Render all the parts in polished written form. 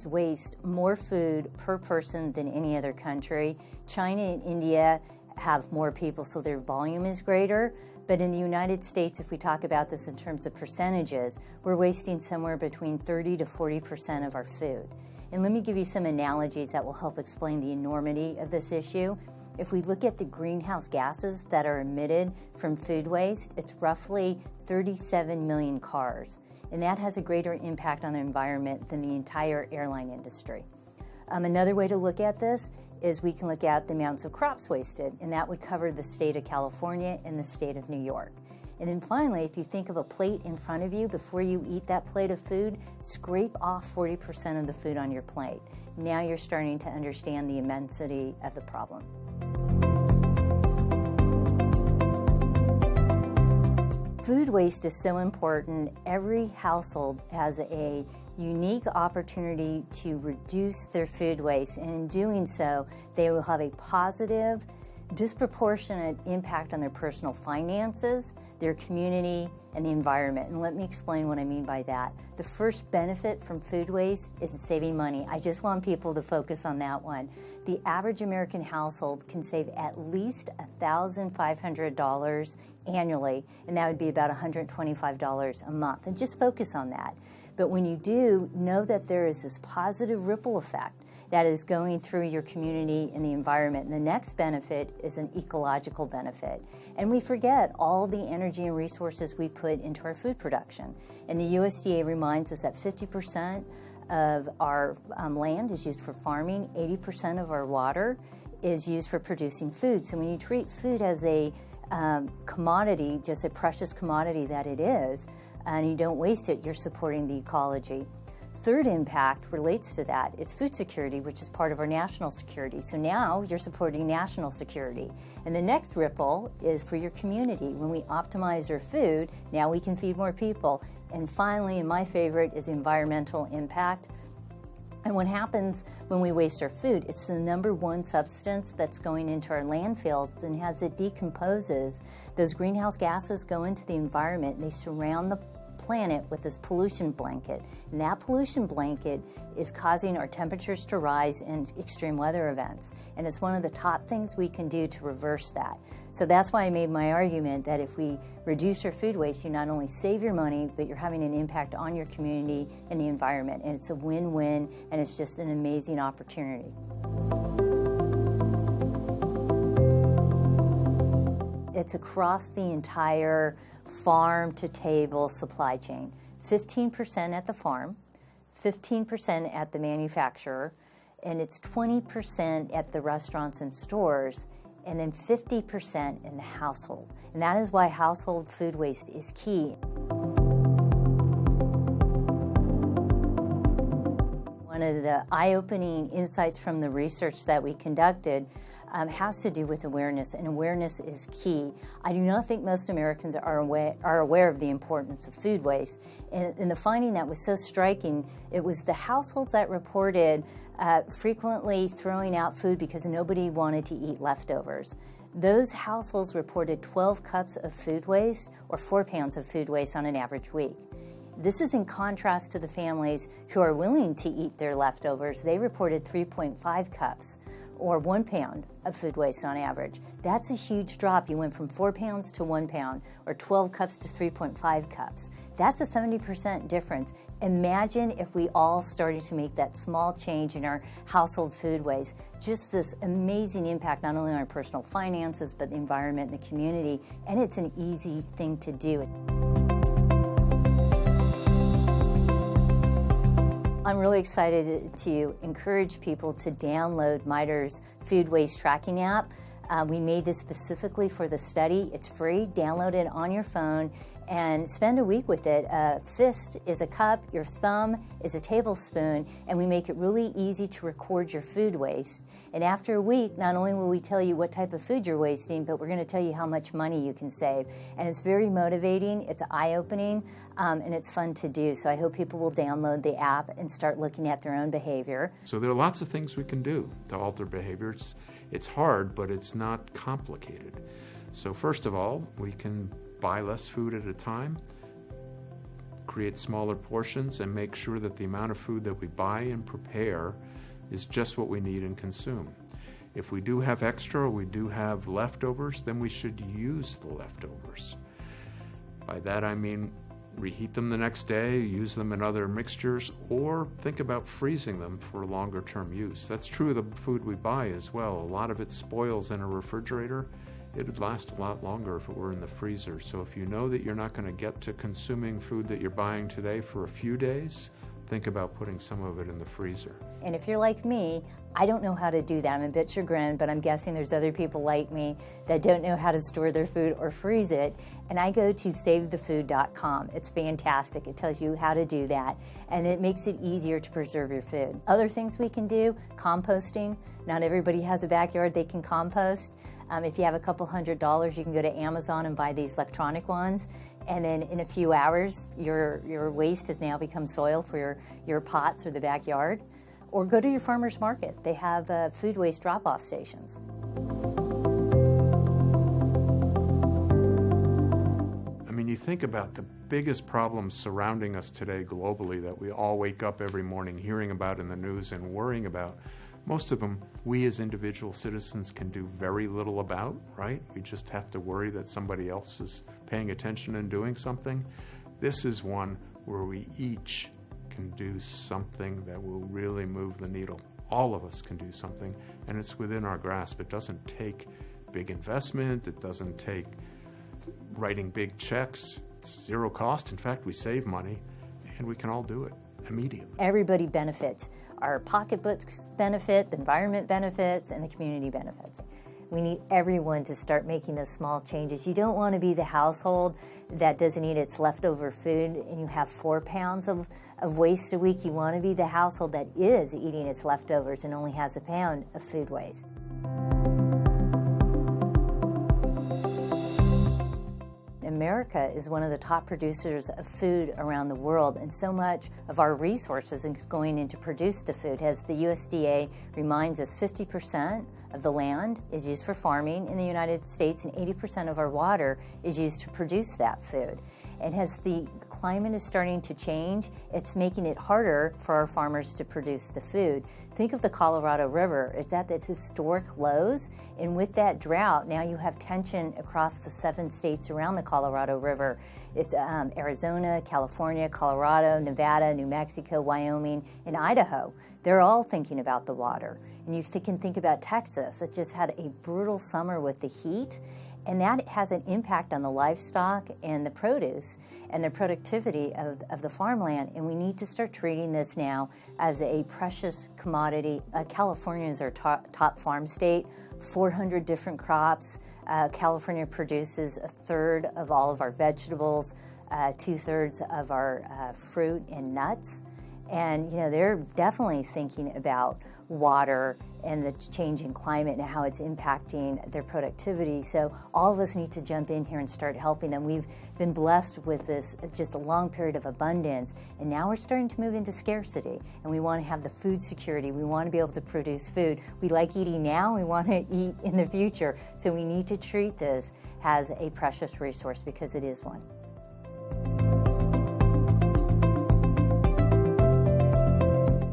Americans waste more food per person than any other country. China and India have more people, so their volume is greater. But in the United States, if we talk about this in terms of percentages, we're wasting somewhere between 30 to 40% of our food. And let me give you some analogies that will help explain the enormity of this issue. If we look at the greenhouse gases that are emitted from food waste, it's roughly 37 million cars. And that has a greater impact on the environment than the entire airline industry. Another way to look at this is we can look at the amounts of crops wasted, and that would cover the state of California and the state of New York. And then finally, if you think of a plate in front of you, before you eat that plate of food, scrape off 40% of the food on your plate. Now you're starting to understand the immensity of the problem. Food waste is so important. Every household has a unique opportunity to reduce their food waste, and in doing so, they will have a positive, disproportionate impact on their personal finances, their community, and the environment. And let me explain what I mean by that. The first benefit from food waste is saving money. I just want people to focus on that one. The average American household can save at least $1,500 annually, and that would be about $125 a month. And just focus on that. But when you do, know that there is this positive ripple effect that is going through your community and the environment. And the next benefit is an ecological benefit. And we forget all the energy and resources we put into our food production. And the USDA reminds us that 50% of our land is used for farming, 80% of our water is used for producing food. So when you treat food as a commodity, just a precious commodity that it is, and you don't waste it, you're supporting the ecology. Third impact relates to that. It's food security, which is part of our national security. So now you're supporting national security. And the next ripple is for your community. When we optimize our food, now we can feed more people. And finally, and my favorite, is environmental impact. And what happens when we waste our food, it's the number one substance that's going into our landfills, and as it decomposes, those greenhouse gases go into the environment and they surround the planet with this pollution blanket. And that pollution blanket is causing our temperatures to rise in extreme weather events. And it's one of the top things we can do to reverse that. So that's why I made my argument that if we reduce your food waste, you not only save your money, but you're having an impact on your community and the environment. And it's a win-win, and it's just an amazing opportunity. It's across the entire farm to table supply chain. 15% at the farm, 15% at the manufacturer, and it's 20% at the restaurants and stores, and then 50% in the household. And that is why household food waste is key. One of the eye-opening insights from the research that we conducted has to do with awareness, and awareness is key. I do not think most Americans are aware of the importance of food waste. And the finding that was so striking, it was the households that reported frequently throwing out food because nobody wanted to eat leftovers. Those households reported 12 cups of food waste, or 4 pounds of food waste on an average week. This is in contrast to the families who are willing to eat their leftovers. They reported 3.5 cups, or 1 pound of food waste on average. That's a huge drop. You went from 4 pounds to 1 pound, or 12 cups to 3.5 cups. That's a 70% difference. Imagine if we all started to make that small change in our household food waste. Just this amazing impact, not only on our personal finances, but the environment and the community. And it's an easy thing to do. I'm really excited to encourage people to download MITRE's food waste tracking app. We made this specifically for the study. It's free. Download it on your phone and spend a week with it. A fist is a cup, your thumb is a tablespoon, and we make it really easy to record your food waste. And after a week, not only will we tell you what type of food you're wasting, but we're going to tell you how much money you can save. And it's very motivating, it's eye-opening, and it's fun to do. So I hope people will download the app and start looking at their own behavior. So there are lots of things we can do to alter behavior. It's hard, but it's not complicated. So first of all, we can buy less food at a time, create smaller portions and make sure that the amount of food that we buy and prepare is just what we need and consume. If we do have extra, we do have leftovers, then we should use the leftovers. By that I mean reheat them the next day, use them in other mixtures, or think about freezing them for longer term use. That's true of the food we buy as well. A lot of it spoils in a refrigerator. It would last a lot longer if it were in the freezer. So if you know that you're not going to get to consuming food that you're buying today for a few days, think about putting some of it in the freezer. And if you're like me, I don't know how to do that. I'm a bit chagrined, but I'm guessing there's other people like me that don't know how to store their food or freeze it. And I go to savethefood.com. It's fantastic. It tells you how to do that, and it makes it easier to preserve your food. Other things we can do, composting. Not everybody has a backyard they can compost. If you have a couple $100, you can go to Amazon and buy these electronic ones. And then in a few hours, your waste has now become soil for your pots or the backyard. Or go to your farmer's market. They have food waste drop-off stations. I mean, you think about the biggest problems surrounding us today globally that we all wake up every morning hearing about in the news and worrying about. Most of them, we as individual citizens can do very little about, right? We just have to worry that somebody else is paying attention and doing something. This is one where we each can do something that will really move the needle. All of us can do something, and it's within our grasp. It doesn't take big investment. It doesn't take writing big checks. It's zero cost. In fact, we save money, and we can all do it immediately. Everybody benefits. Our pocketbooks benefit, the environment benefits, and the community benefits. We need everyone to start making those small changes. You don't want to be the household that doesn't eat its leftover food and you have 4 pounds of waste a week. You want to be the household that is eating its leftovers and only has 1 pound of food waste. America is one of the top producers of food around the world, and so much of our resources is going in to produce the food. As the USDA reminds us, 50% of the land is used for farming in the United States, and 80% of our water is used to produce that food. And as the climate is starting to change, it's making it harder for our farmers to produce the food. Think of the Colorado River. It's at its historic lows, and with that drought, now you have tension across the 7 states around the Colorado River. It's Arizona, California, Colorado, Nevada, New Mexico, Wyoming, and Idaho. They're all thinking about the water. And you can think about Texas. It just had a brutal summer with the heat, and that has an impact on the livestock and the produce and the productivity of the farmland. And we need to start treating this now as a precious commodity. California is our top farm state, 400 different crops. California produces 1/3 of all of our vegetables, 2/3 of our fruit and nuts. And, they're definitely thinking about water and the changing climate and how it's impacting their productivity. So all of us need to jump in here and start helping them. We've been blessed with this, just a long period of abundance, and now we're starting to move into scarcity. And we want to have the food security. We want to be able to produce food. We like eating now, we want to eat in the future. So we need to treat this as a precious resource, because it is one.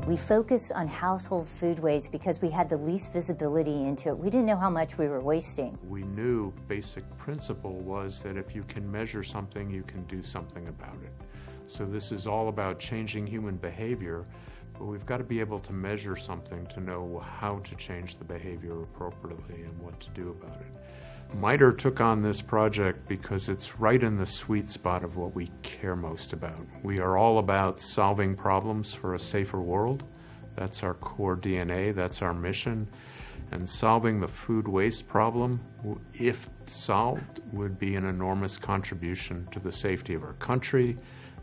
We focused on household food waste because we had the least visibility into it. We didn't know how much we were wasting. We knew basic principle was that if you can measure something, you can do something about it. So this is all about changing human behavior, but we've got to be able to measure something to know how to change the behavior appropriately and what to do about it. MITRE took on this project because it's right in the sweet spot of what we care most about. We are all about solving problems for a safer world. That's our core DNA, that's our mission. And solving the food waste problem, if solved, would be an enormous contribution to the safety of our country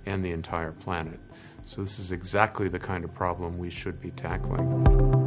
and the entire planet. So this is exactly the kind of problem we should be tackling.